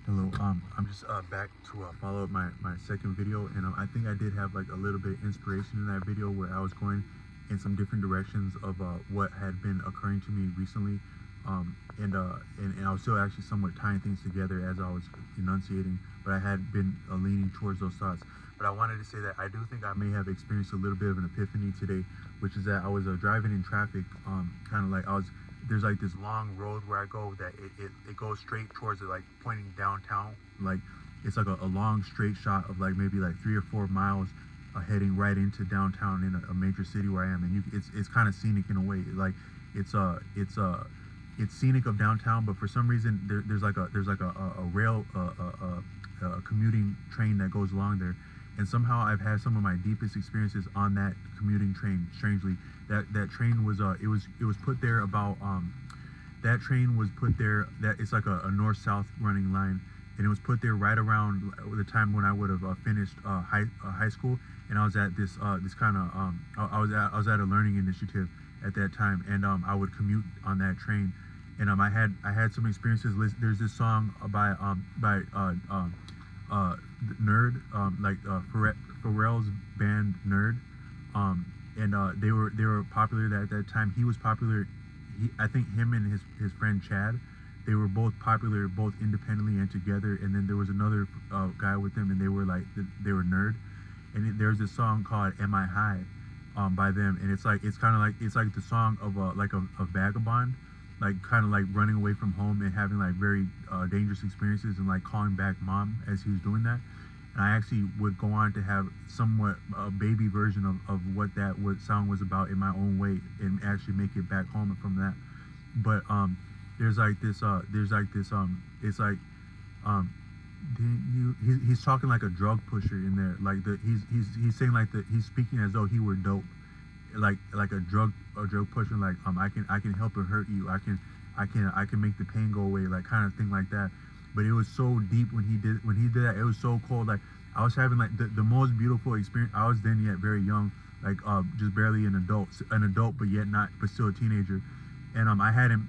Hello, I'm just back to follow up my second video, and I think I did have like a little bit of inspiration in that video where I was going in some different directions of what had been occurring to me recently, and I was still actually somewhat tying things together as I was enunciating, but I had been leaning towards those thoughts. But I wanted to say that I do think I may have experienced a little bit of an epiphany today, which is that I was driving in traffic, kind of like I was there's like this long road where I go that it goes straight towards it, like pointing downtown. Like it's like a long straight shot of like maybe like 3 or 4 miles heading right into downtown in a major city where I am, and it's kind of scenic in a way. Like it's it's scenic of downtown, but for some reason there's like a rail a commuting train that goes along there, and somehow I've had some of my deepest experiences on that commuting train. Strangely, that train was it was put there about that train was put there, that it's like a north south running line, and it was put there right around the time when I would have finished high school, and I was at this kind of I was at a learning initiative at that time, and I would commute on that train, and I had some experiences. There's this song by Nerd, Pharrell's band Nerd, and they were popular at that time. He was popular. I think him and his friend Chad, they were both popular, both independently and together. And then there was another guy with them, and they were like they were Nerd. And there's this song called "Am I High," by them, and it's kind of like it's like the song of a vagabond, like kind of like running away from home and having like very dangerous experiences and like calling back mom as he was doing that. And I actually would go on to have somewhat a baby version of what song was about in my own way, and actually make it back home from that. But there's like this it's like um he's talking like a drug pusher in there, like he's saying like he's speaking as though he were dope, like a drug pusher, like I can help or hurt you, I can make the pain go away, like kind of thing like that. But it was so deep when he did that. It was so cold. Like I was having like the most beautiful experience. I was then yet very young, like just barely an adult, but yet not, but still a teenager. And I hadn't.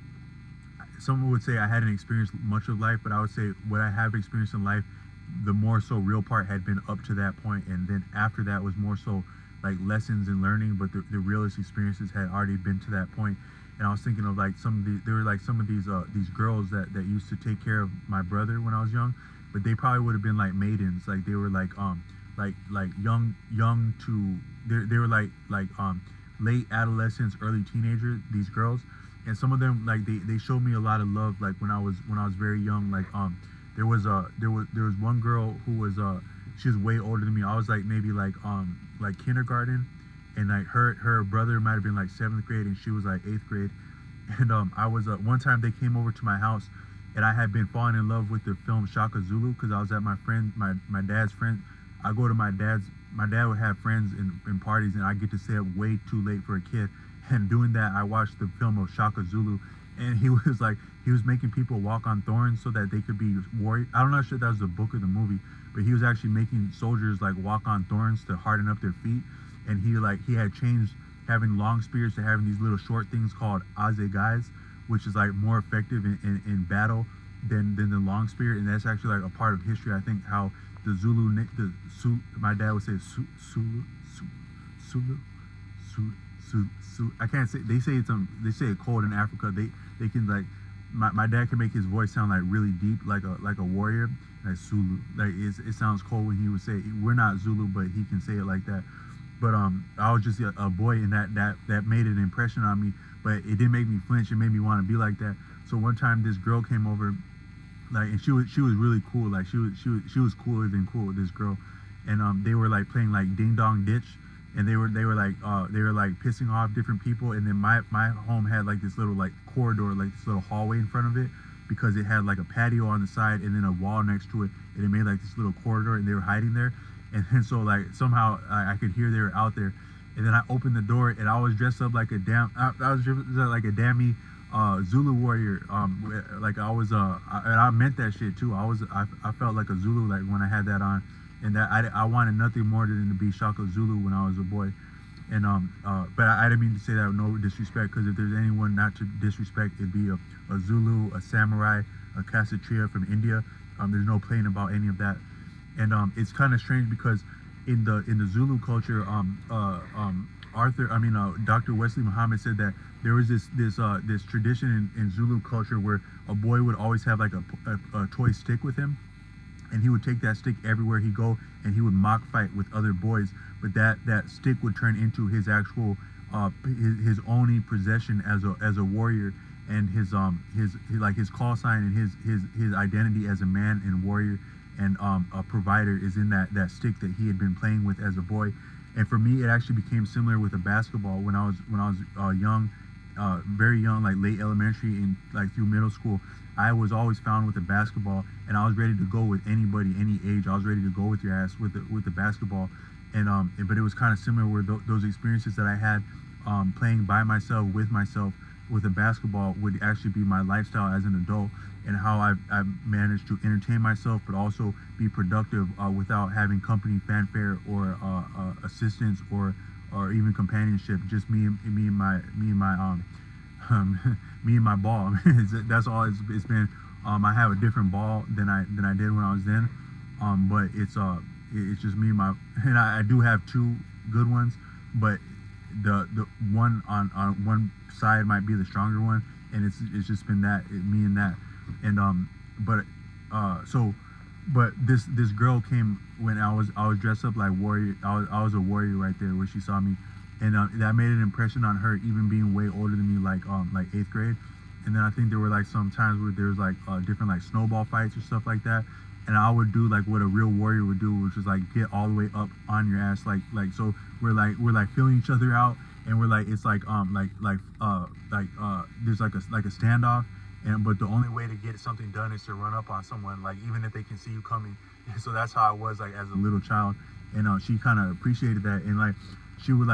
Someone would say I hadn't experienced much of life, but I would say what I have experienced in life, the more so real part had been up to that point, and then after that was more so like lessons and learning. But the realest experiences had already been to that point. And I was thinking of like there were like some of these girls that used to take care of my brother when I was young, but they probably would have been like maidens, like they were like young to they were like late adolescents, early teenagers, these girls. And some of them, like they showed me a lot of love, like when I was very young. Like there was one girl who was she was way older than me. I was like maybe like kindergarten, and like her brother might have been like seventh grade, and she was like eighth grade. And I was one time they came over to my house, and I had been falling in love with the film Shaka Zulu, because I was at my dad's friend. I go to my dad would have friends in parties, and I get to stay up way too late for a kid. And doing that, I watched the film of Shaka Zulu, and he was making people walk on thorns so that they could be warriors. I'm not sure if that was the book or the movie, but he was actually making soldiers like walk on thorns to harden up their feet. And he had changed having long spears to having these little short things called asegais, which is like more effective in battle than the long spear. And that's actually like a part of history. I think how the my dad would say Sulu, I can't say, they say they say it cold in Africa. They can like my dad can make his voice sound like really deep, like a warrior, like Sulu. Like it sounds cold when he would say it. We're not Zulu, but he can say it like that. But I was just a boy, and that made an impression on me. But it didn't make me flinch. It made me want to be like that. So one time this girl came over, like, and she was really cool. Like she was cooler than cool, this girl. And they were like playing like Ding Dong Ditch, and they were like pissing off different people. And then my home had like this little like corridor, like this little hallway in front of it, because it had like a patio on the side and then a wall next to it, and it made like this little corridor, and they were hiding there. And then so like somehow I could hear they were out there. And then I opened the door, and I was dressed up like I was dressed up like a dammy Zulu warrior. Like and I meant that shit too. I felt like a Zulu, like when I had that on, and that I wanted nothing more than to be Shaka Zulu when I was a boy. And but I didn't mean to say that with no disrespect, because if there's anyone not to disrespect, it'd be a Zulu, a samurai, a Kshatriya from India. There's no playing about any of that. And it's kind of strange because in the Zulu culture, Dr. Wesley Muhammad said that there was this tradition in Zulu culture where a boy would always have like a toy stick with him, and he would take that stick everywhere he go, and he would mock fight with other boys, but that stick would turn into his actual his only possession as a warrior, and his call sign and his identity as a man and warrior and a provider is in that stick that he had been playing with as a boy. And for me, it actually became similar with a basketball when I was young, very young, like late elementary and like through middle school. I was always found with a basketball, and I was ready to go with anybody, any age. I was ready to go with your ass with the basketball, and but it was kind of similar where those experiences that I had playing by myself with a basketball would actually be my lifestyle as an adult, and how I've managed to entertain myself, but also be productive without having company, fanfare, or assistance, or even companionship. Just me and my me and my ball. That's all it's been. I have a different ball than I did when I was then, but it's just me and my, and I do have two good ones, but the one on one side might be the stronger one, and it's just been me and that, and but this girl came when I was dressed up like warrior. I was a warrior right there where she saw me, and that made an impression on her, even being way older than me, like 8th grade. And then I think there were like some times where there was like different like snowball fights or stuff like that, and I would do like what a real warrior would do, which was like get all the way up on your ass, like so we're like feeling each other out, and we're like, it's like there's like a standoff, and but the only way to get something done is to run up on someone, like even if they can see you coming. So that's how I was like as a little child, and she kind of appreciated that, and like she would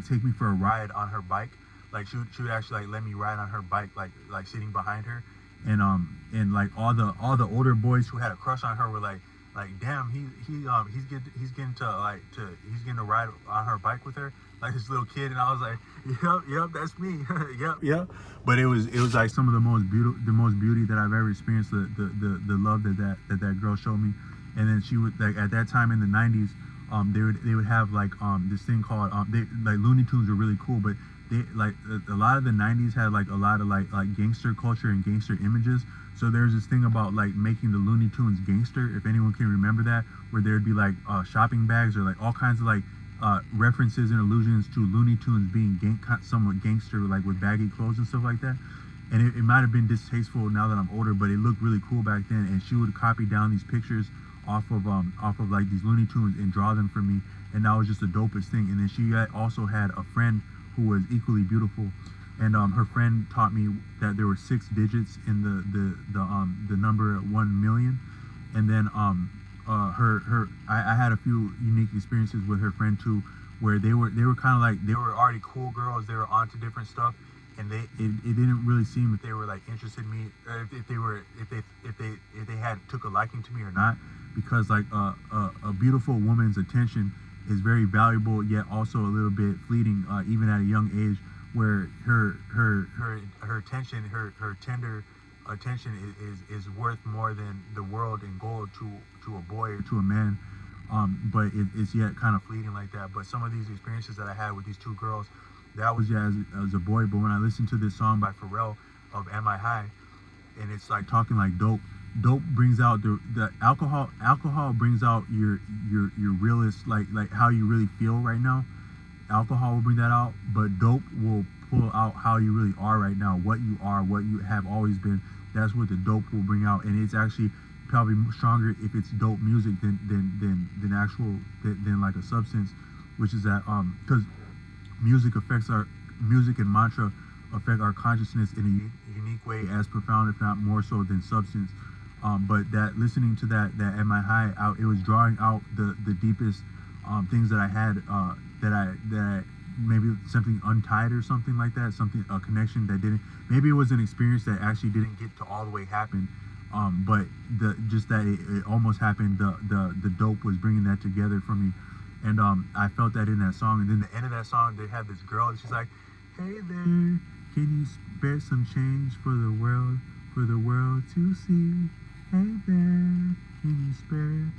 take me for a ride on her bike. Like she would actually like let me ride on her bike, like sitting behind her, and like all the older boys who had a crush on her were like damn, he's getting to ride on her bike with her, like this little kid. And I was like, yep, that's me. yep. But it was like some of the most beauty that I've ever experienced, the love that girl showed me. And then she would, like, at that time in the 90s, they would have like this thing called like Looney Tunes were really cool, but they like a lot of the 90s had like a lot of like gangster culture and gangster images. So there's this thing about like making the Looney Tunes gangster, if anyone can remember that, where there'd be like shopping bags or like all kinds of like references and allusions to Looney Tunes being somewhat gangster, like with baggy clothes and stuff like that. And it might have been distasteful now that I'm older, but it looked really cool back then. And she would copy down these pictures off of like these Looney Tunes and draw them for me, and that was just the dopest thing. And then she also had a friend who was equally beautiful, and her friend taught me that there were 6 digits in the number 1 million. And then I had a few unique experiences with her friend too, where they were kind of like, they were already cool girls, they were onto different stuff, and it didn't really seem that they were like interested in me, if they had took a liking to me or not, because like a beautiful woman's attention is very valuable, yet also a little bit fleeting, even at a young age, where her attention, her tender attention is worth more than the world and gold to a boy or to a man. But it's yet kind of fleeting like that. But some of these experiences that I had with these 2 girls, that was as a boy. But when I listened to this song by Pharrell of Am I High, and it's like talking like dope brings out the alcohol brings out your realist, like how you really feel right now. Alcohol will bring that out, but dope will pull out how you really are right now, what you are, what you have always been. That's what the dope will bring out, and it's actually probably stronger if it's dope music than like a substance, which is that because music and mantra affect our consciousness in a unique way, as profound, if not more so, than substance. But that listening to that Am I High out, it was drawing out the deepest things that I had, that I maybe something untied or something like that, a connection that didn't, maybe it was an experience that actually didn't get to all the way happen, but just that it almost happened. The dope was bringing that together for me, and I felt that in that song. And then the end of that song, they had this girl, and she's like, hey there, can you spare some change for the world for the world to see. Hey there, can you spare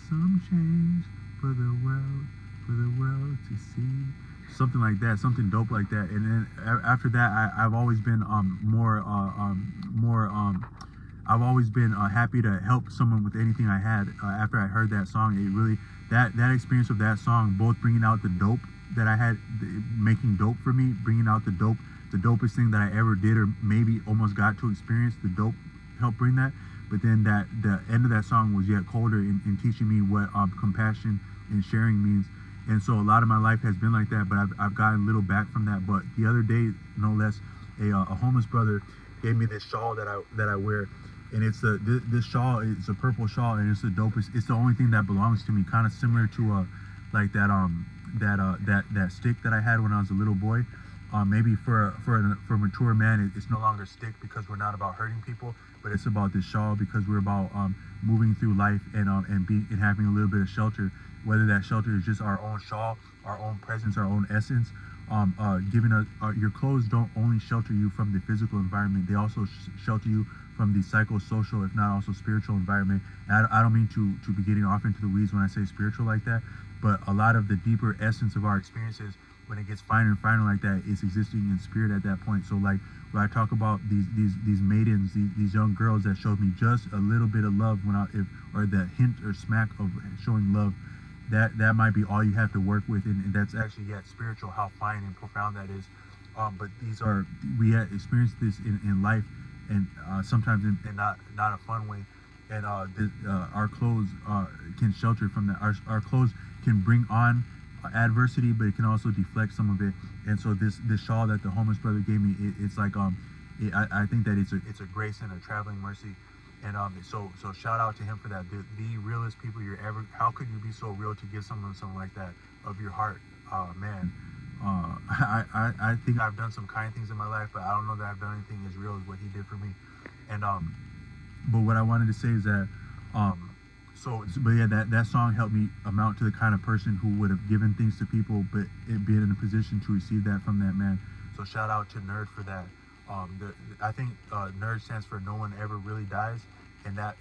some change for the world to see? Something like that, something dope like that. And then after that, I've always been I've always been happy to help someone with anything I had. After I heard that song, it really that experience of that song, both bringing out the dope that I had, making dope for me, bringing out the dopest thing that I ever did, or maybe almost got to experience. The dope helped bring that. But then the end of that song was yet colder in teaching me what compassion and sharing means. And so a lot of my life has been like that, but I've gotten a little back from that. But the other day, no less, a homeless brother gave me this shawl that I wear, and it's this shawl is a purple shawl, and it's the dopest. It's the only thing that belongs to me, kind of similar to like that stick that I had when I was a little boy. Maybe for a mature man, it's no longer stick, because we're not about hurting people, but it's about this shawl, because we're about moving through life and having a little bit of shelter. Whether that shelter is just our own shawl, our own presence, our own essence. Giving us your clothes don't only shelter you from the physical environment; they also shelter you from the psychosocial, if not also spiritual environment. And I don't mean to be getting off into the weeds when I say spiritual like that, but a lot of the deeper essence of our experiences, when it gets finer and finer like that, is existing in spirit at that point. So like when I talk about these maidens, these young girls that showed me just a little bit of love or the hint or smack of showing love, that might be all you have to work with, and that's actually yet spiritual, how fine and profound that is. But we have experienced this in life, and sometimes in not a fun way. And our clothes can shelter from that. Our clothes can bring on adversity, but it can also deflect some of it. And so this shawl that the homeless brother gave me, it's like I think that it's a grace and a traveling mercy. And so shout out to him for that. The realest people you're ever. How could you be so real to give someone something like that of your heart? Man, I think I've done some kind things in my life, but I don't know that I've done anything as real as what he did for me. And but what I wanted to say is that but yeah, that song helped me amount to the kind of person who would have given things to people, but being in a position to receive that from that man. So shout out to Nerd for that. I think Nerd stands for No One Ever Really Dies, and that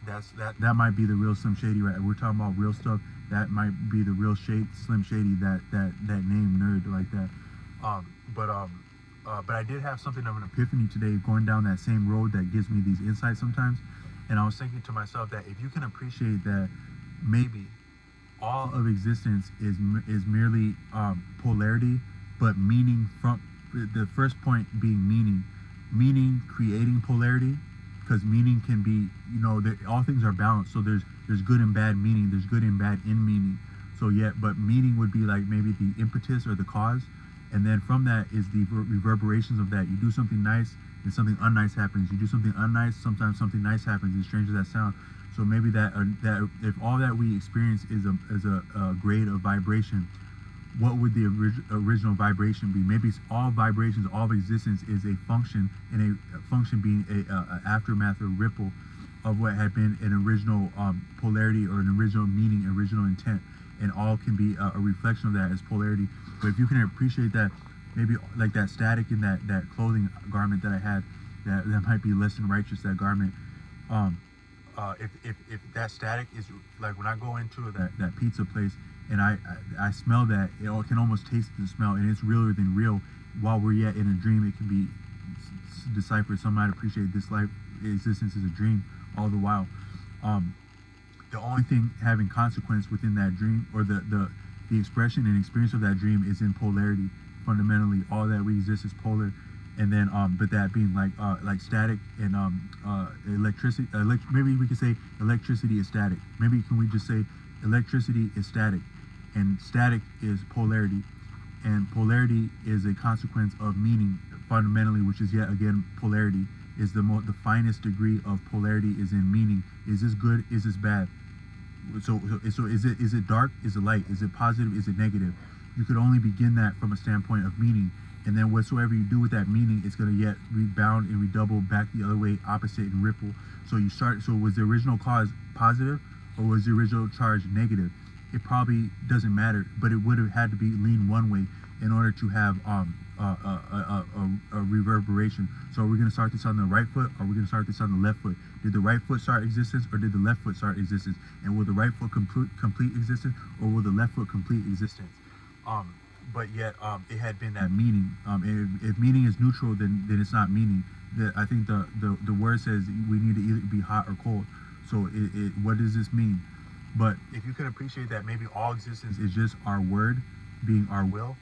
might be the real Slim Shady, right? We're talking about real stuff. That might be the real Slim Shady. That name Nerd like that. But I did have something of an epiphany today, going down that same road that gives me these insights sometimes. And I was thinking to myself that if you can appreciate that, maybe all of existence is merely polarity, but meaning from the first point being meaning creating polarity, because meaning can be, all things are balanced. So there's good and bad meaning, there's good and bad in meaning. So yeah, but meaning would be like maybe the impetus or the cause, and then from that is the reverberations of that. You do something nice, and something unnice happens. You do something unnice, sometimes something nice happens, as strange as that sounds. So maybe that if all that we experience is a grade of vibration, what would the original vibration be? Maybe it's all vibrations, all of existence is a function, and a function being a aftermath or ripple of what had been an original polarity or an original meaning, original intent, and all can be a reflection of that as polarity. But if you can appreciate that, maybe like that static in that clothing garment that I had, that might be less than righteous, that garment. If that static is like when I go into that pizza place and I smell that, it can almost taste the smell, and it's realer than real. While we're yet in a dream, it can be deciphered. Some might appreciate this life existence is a dream all the while. The only thing having consequence within that dream, or the expression and experience of that dream, is in polarity. Fundamentally, all that we exist is polar. And then but that being like static and electricity, maybe we could say electricity is static. Maybe can we just say electricity is static, and static is polarity, and polarity is a consequence of meaning fundamentally, which is yet again polarity. Is the finest degree of polarity is in meaning. Is this good? Is this bad? So is it dark? Is it light? Is it positive? Is it negative? You could only begin that from a standpoint of meaning. And then whatsoever you do with that meaning, it's going to yet rebound and redouble back the other way, opposite, and ripple. So was the original cause positive, or was the original charge negative? It probably doesn't matter, but it would have had to be lean one way in order to have a reverberation. So are we going to start this on the right foot, or are we going to start this on the left foot? Did the right foot start existence, or did the left foot start existence? And will the right foot complete existence, or will the left foot complete existence? But yet it had been that meaning. If meaning is neutral, then it's not meaning. I think the word says we need to either be hot or cold. So what does this mean? But if you can appreciate that maybe all existence is just our word being our will,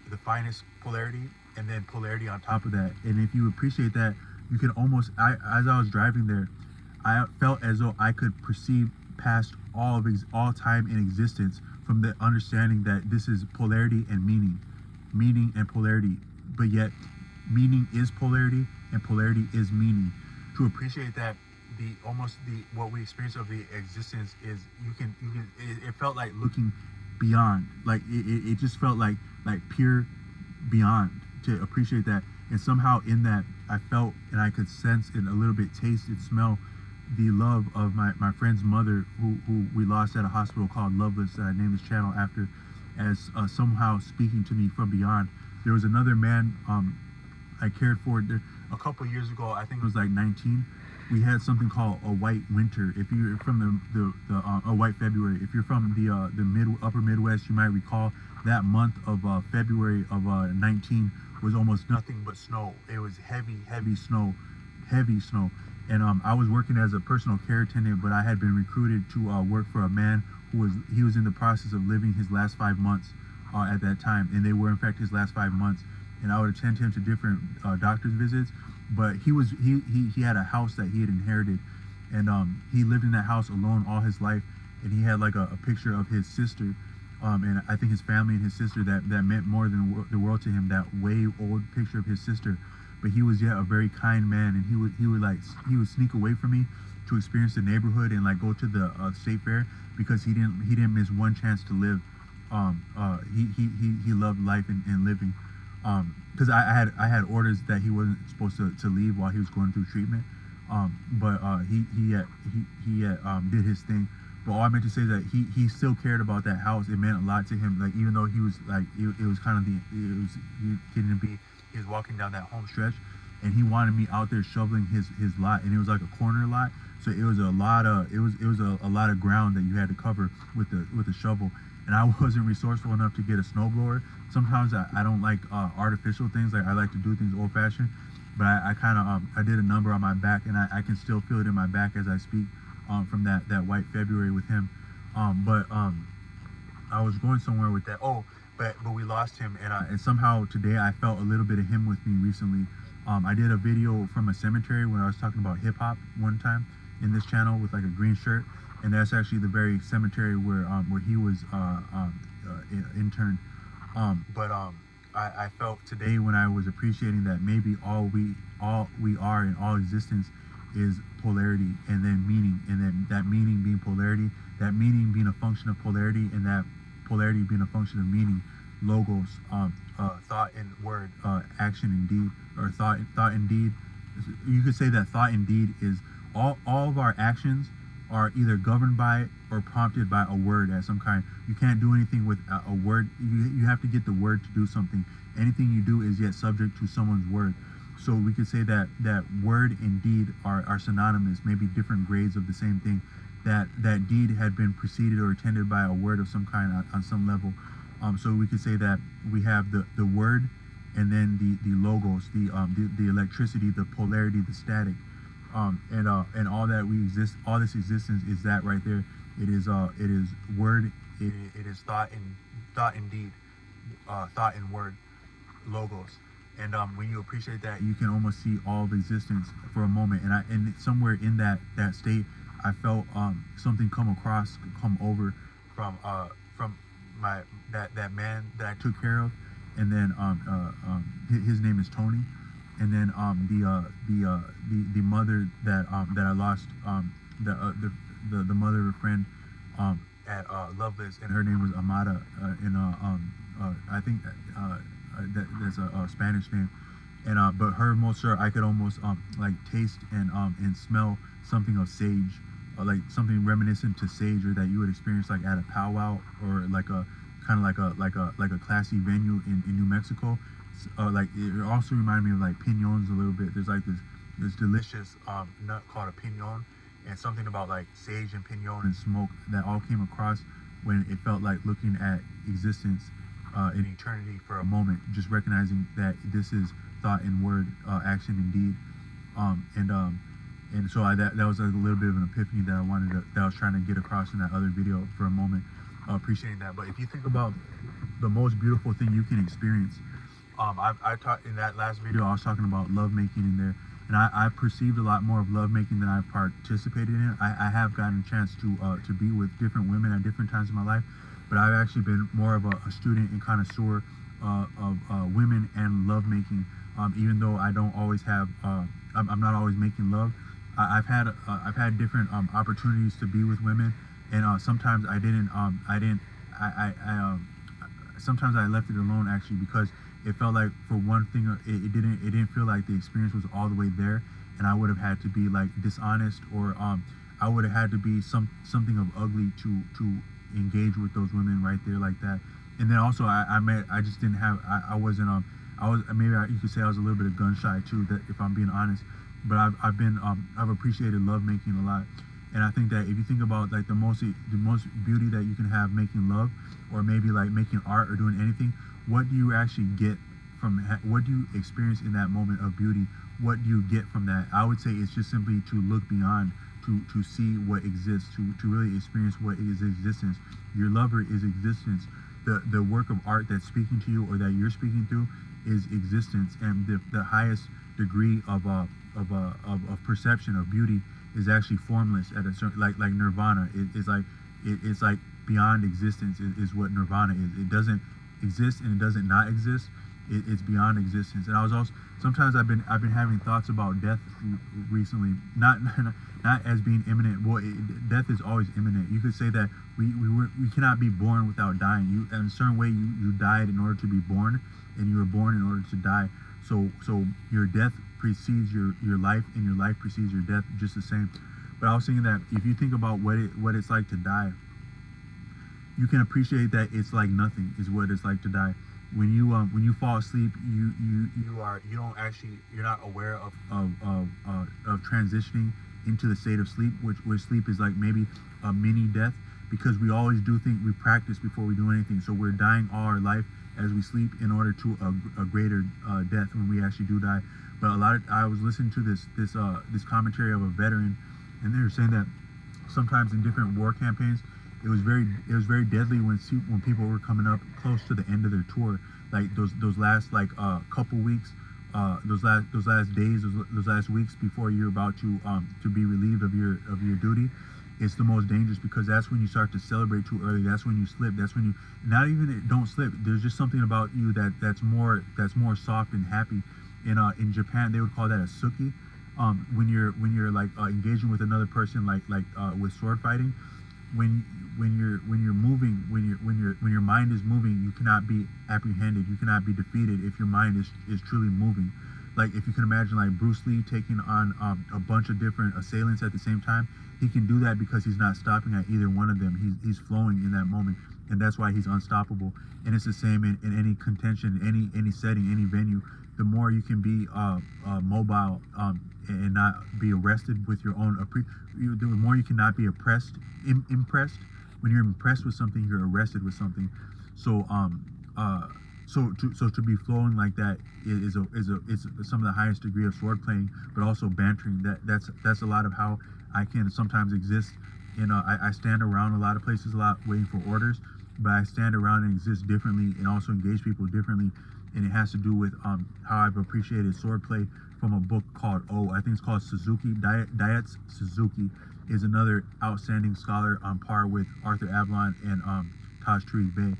the finest polarity, and then polarity on top of that. And if you appreciate that, you can almost, as I was driving there, I felt as though I could perceive past all time in existence from the understanding that this is polarity and meaning and polarity. But yet, meaning is polarity and polarity is meaning. To appreciate that, what we experience of the existence is it felt like looking beyond, like it just felt like pure beyond, to appreciate that. And somehow in that I felt and I could sense and a little bit taste and smell the love of my friend's mother, who we lost at a hospital called Loveless, that I named this channel after, as somehow speaking to me from beyond. There was another man I cared for a couple years ago. I think it was like 19. We had something called a white winter. If you're from a white February, if you're from the upper Midwest, you might recall that month of February of 19 was almost nothing but snow. It was heavy snow. And I was working as a personal care attendant, but I had been recruited to work for a man who was in the process of living his last 5 months at that time, and they were in fact his last 5 months. And I would attend him to different doctor's visits, but he had a house that he had inherited, and he lived in that house alone all his life, and he had like a picture of his sister, and I think his family and his sister that meant more than the world to him. That way old picture of his sister. But he was yet a very kind man, and he would sneak away from me to experience the neighborhood and like go to the state fair, because he didn't miss one chance to live. He loved life and living. Because I had orders that he wasn't supposed to leave while he was going through treatment. But he did his thing. But all I meant to say is that he still cared about that house. It meant a lot to him. Like, even though he was like, it was kind of he getting to be, he was walking down that home stretch, and he wanted me out there shoveling his lot, and it was like a corner lot, so it was a lot of ground that you had to cover with the shovel. And I wasn't resourceful enough to get a snowblower. Sometimes I don't like artificial things. Like, I like to do things old-fashioned. But I kind of I did a number on my back, and I can still feel it in my back as I speak, from that white February with him. But I was going somewhere with that. Oh, but we lost him, and somehow today I felt a little bit of him with me recently. I did a video from a cemetery when I was talking about hip hop one time in this channel with like a green shirt, and that's actually the very cemetery where he was interned. But I felt today, when I was appreciating that maybe all we are in all existence is polarity, and then meaning, and then that meaning being polarity, that meaning being a function of polarity, and that polarity being a function of meaning, logos, thought and word, action and deed, or thought and deed. You could say that thought and deed is all of our actions are either governed by or prompted by a word of some kind. You can't do anything with a word. You have to get the word to do something. Anything you do is yet subject to someone's word. So we could say that word and deed are synonymous, maybe different grades of the same thing. That deed had been preceded or attended by a word of some kind on some level. So we could say that we have the word, and then the logos, the electricity, the polarity, the static, and all that we exist. All this existence is that right there. It is word. It is thought and deed, thought and word, logos. And when you appreciate that, you can almost see all of existence for a moment. And somewhere in that state, I felt something come over from that man that I took care of, and then his name is Tony, and then the mother that I lost, the mother of a friend at Loveless, and her name was Amada, I think that's a Spanish name, and but her moisture, I could almost like taste and smell something of sage, like something reminiscent to sage, or that you would experience like at a powwow, or like a kind of like a classy venue in New Mexico. like it also reminded me of like pignons a little bit. There's like this delicious nut called a pignon, and something about like sage and pignon and smoke that all came across when it felt like looking at existence in eternity for a moment, just recognizing that this is thought and word, action and deed. Um, and um, and so that was like a little bit of an epiphany that I was trying to get across in that other video for a moment, appreciating that. But if you think about the most beautiful thing you can experience, I taught in that last video, I was talking about love making in there, and I perceived a lot more of love making than I participated in. I have gotten a chance to be with different women at different times in my life, but I've actually been more of a student and connoisseur of women and love making. Even though I don't always have, I'm not always making love. I've had different opportunities to be with women, and sometimes sometimes I left it alone actually, because it felt like for one thing it didn't feel like the experience was all the way there, and I would have had to be like dishonest, or I would have had to be something of ugly to engage with those women right there like that. And then also I just didn't have, I wasn't I was, maybe you could say I was a little bit of gun shy too, that if I'm being honest. But I've appreciated love making a lot. And I think that if you think about like the most beauty that you can have making love, or maybe like making art or doing anything, what do you actually get from, what do you experience in that moment of beauty? What do you get from that? I would say it's just simply to look beyond, to see what exists, to really experience what is existence. Your lover is existence. The work of art that's speaking to you or that you're speaking through is existence, and the highest degree of perception of beauty is actually formless at a certain, like nirvana. It's like beyond existence is what nirvana is. It doesn't exist and it doesn't not exist. It's beyond existence. And I was also, sometimes I've been having thoughts about death recently, not as being imminent. Well, death is always imminent. You could say that we cannot be born without dying. You, in a certain way, you died in order to be born, and you were born in order to die. So your death precedes your life, and your life precedes your death, just the same. But I was thinking that if you think about what it's like to die, you can appreciate that it's like nothing is what it's like to die. When you fall asleep, you're not aware of transitioning into the state of sleep, which sleep is like maybe a mini death, because we always do think we practice before we do anything. So we're dying all our life as we sleep in order to a greater death when we actually do die. But I was listening to this commentary of a veteran, and they were saying that sometimes in different war campaigns, it was very deadly when people were coming up close to the end of their tour, like those last like couple weeks, those last days, those last weeks before you're about to be relieved of your duty. It's the most dangerous, because that's when you start to celebrate too early. That's when you slip. That's when you, not even don't slip. There's just something about you that's more soft and happy. In Japan, they would call that a suki. When you're like engaging with another person, like with sword fighting, when you're moving, when your mind is moving, you cannot be apprehended. You cannot be defeated if your mind is truly moving. Like if you can imagine like Bruce Lee taking on a bunch of different assailants at the same time, he can do that because he's not stopping at either one of them. He's flowing in that moment, and that's why he's unstoppable. And it's the same in any contention, any setting, any venue. The more you can be mobile and not be arrested with your own, the more you cannot be impressed. When you're impressed with something, you're arrested with something. So to be flowing like that is some of the highest degree of sword playing, but also bantering. That's a lot of how I can sometimes exist. I stand around a lot of places a lot waiting for orders, but I stand around and exist differently and also engage people differently. And it has to do with how I've appreciated swordplay from a book called I think it's called Suzuki. Daihatsu Suzuki is another outstanding scholar on par with Arthur Avalon and Taj Turibe.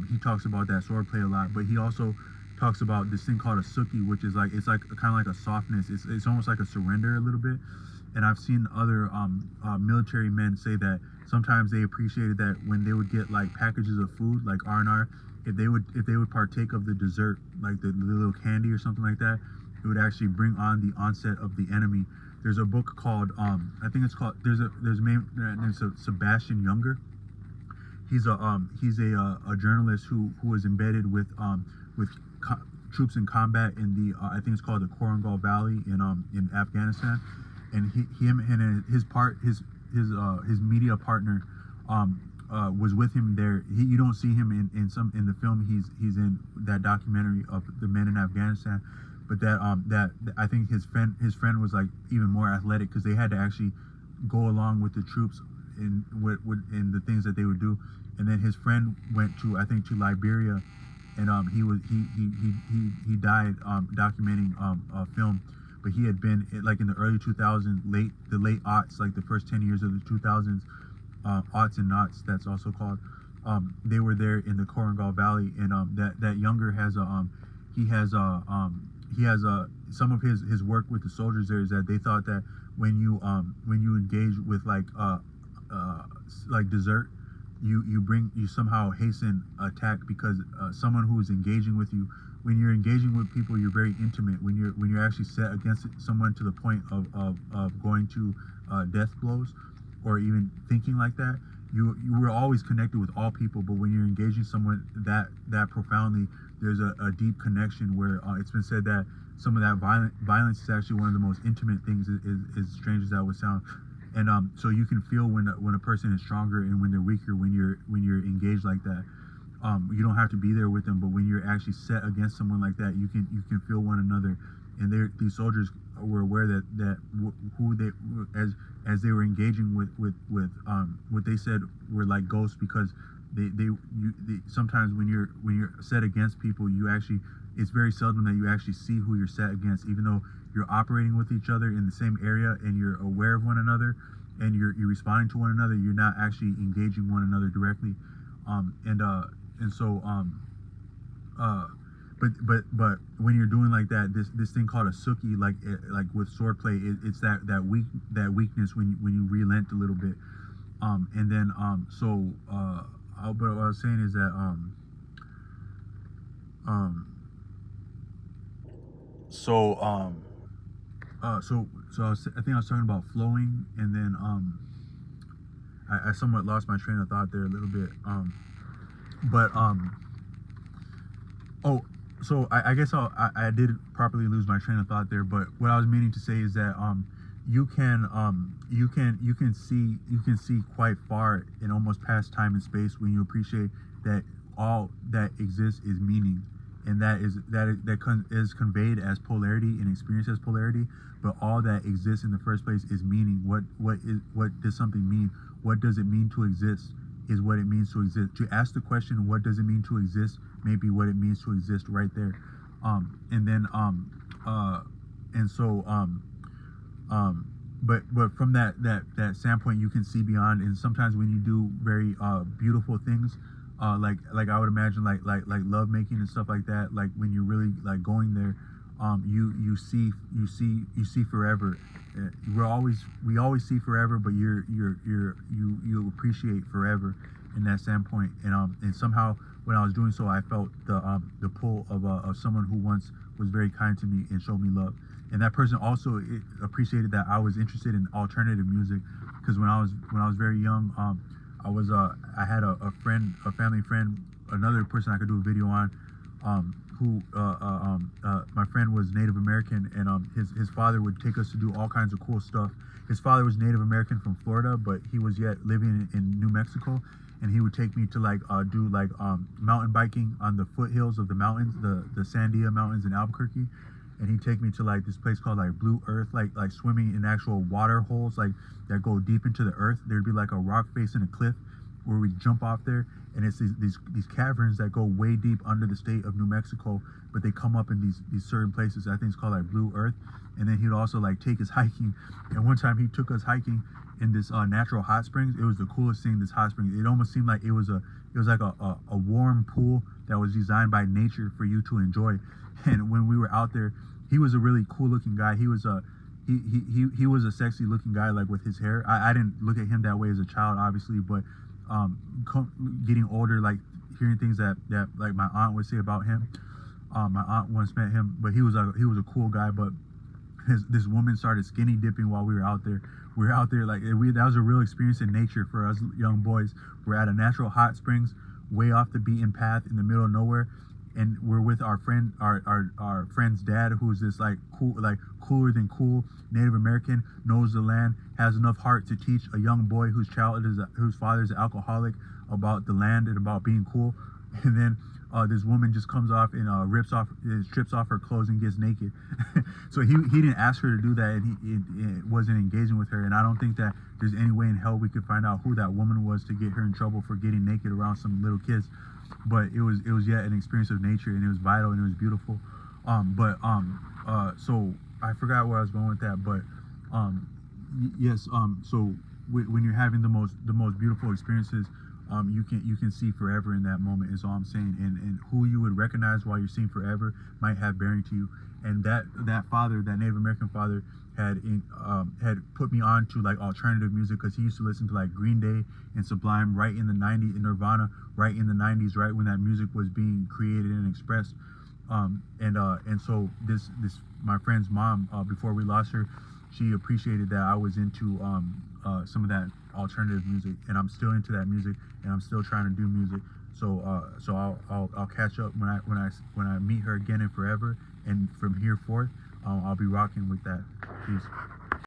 He talks about that swordplay a lot, but he also talks about this thing called a suki, which is like, it's like kind of like a softness. It's almost like a surrender a little bit. And I've seen other military men say that sometimes they appreciated that when they would get like packages of food, like R&R, if they would partake of the dessert, like the little candy or something like that, it would actually bring on the onset of the enemy. There's a book called I think it's called, there's Sebastian Junger. He's a journalist who was embedded with with troops in combat in the I think it's called the Korangal Valley in Afghanistan, and him and his media partner was with him there. You don't see him in the film he's in, that documentary of the men in Afghanistan, but that I think his friend was like even more athletic because they had to actually go along with the troops in the things that they would do. And then his friend went to, I think, to Liberia, and he died documenting a film. But he had been like in the early 2000s, the late aughts, like the first 10 years of the 2000s, aughts and knots, that's also called. They were there in the Korangal Valley, and that younger has some of his work with the soldiers there is that they thought that when you engage with like dessert, you somehow hasten attack, because someone who is engaging with you, when you're engaging with people, you're very intimate. When you're actually set against someone to the point of going to death blows, or even thinking like that, you were always connected with all people. But when you're engaging someone that profoundly, there's a deep connection where it's been said that some of that violence is actually one of the most intimate things, as strange as that would sound. And so you can feel when a person is stronger and when they're weaker when you're engaged like that. You don't have to be there with them, but when you're actually set against someone like that, you can feel one another. And these soldiers were aware that who they, as they were engaging with what they said were like ghosts, because they sometimes when you're set against people, it's very seldom that you actually see who you're set against, even though you're operating with each other in the same area and you're aware of one another and you're responding to one another. You're not actually engaging one another directly. But when you're doing like that, this thing called a suki, like with swordplay, it's that weakness when you relent a little bit. But what I was saying is that I think I was talking about flowing, and then I somewhat lost my train of thought there a little bit. I guess I did properly lose my train of thought there. But what I was meaning to say is that you can see quite far and almost past time and space when you appreciate that all that exists is meaning, and that is conveyed as polarity and experienced as polarity. But all that exists in the first place is meaning. What does something mean? What does it mean to exist? Is what it means to exist. To ask the question, what does it mean to exist, may be what it means to exist right there. But from that standpoint, you can see beyond. And sometimes when you do very beautiful things, like I would imagine like love making and stuff like that, like when you're really like going there, you see forever. We always see forever, but you appreciate forever in that standpoint. And somehow when I was doing so, I felt the pull of someone who once was very kind to me and showed me love. And that person also appreciated that I was interested in alternative music, because when I was very young, I had a family friend, another person I could do a video on, my friend was Native American, and his father would take us to do all kinds of cool stuff. His father was Native American from Florida, but he was yet living in New Mexico, and he would take me to do mountain biking on the foothills of the mountains, the Sandia Mountains in Albuquerque. And he'd take me to like this place called like Blue Earth, like swimming in actual water holes like that go deep into the earth. There'd be like a rock face in a cliff where we jump off there, and it's these caverns that go way deep under the state of New Mexico, but they come up in these certain places. I think it's called like Blue Earth. And then he'd also like take us hiking. And one time he took us hiking in this natural hot springs. It was the coolest thing. This hot springs. It almost seemed like it was like a warm pool that was designed by nature for you to enjoy. And when we were out there, he was a really cool looking guy. He was a sexy looking guy, like with his hair. I didn't look at him that way as a child, obviously, but getting older, like hearing things that like my aunt would say about him. My aunt once met him, but he was a cool guy. But this woman started skinny dipping while we were out there. We were out there that was a real experience in nature for us young boys. We're at a natural hot springs, way off the beaten path in the middle of nowhere. and we're with our friend, our friend's dad, who's this like cool, like cooler than cool Native American, knows the land, has enough heart to teach a young boy whose father is an alcoholic about the land and about being cool. And then this woman just comes off and strips off her clothes and gets naked. So he didn't ask her to do that, and he wasn't engaging with her. And I don't think that there's any way in hell we could find out who that woman was to get her in trouble for getting naked around some little kids. But it was yet an experience of nature, and it was vital and it was beautiful. So I forgot where I was going with that, but yes. So when you're having the most beautiful experiences, you can see forever in that moment, is all I'm saying. And who you would recognize while you're seeing forever might have bearing to you. And that father, that Native American father, had put me on to like alternative music, because he used to listen to like Green Day and Sublime right in the 90s, and Nirvana right in the 90s, right when that music was being created and expressed. And so this my friend's mom, before we lost her, she appreciated that I was into some of that alternative music, and I'm still into that music, and I'm still trying to do music. So I'll catch up when I meet her again in forever, and from here forth, I'll be rocking with that. Peace.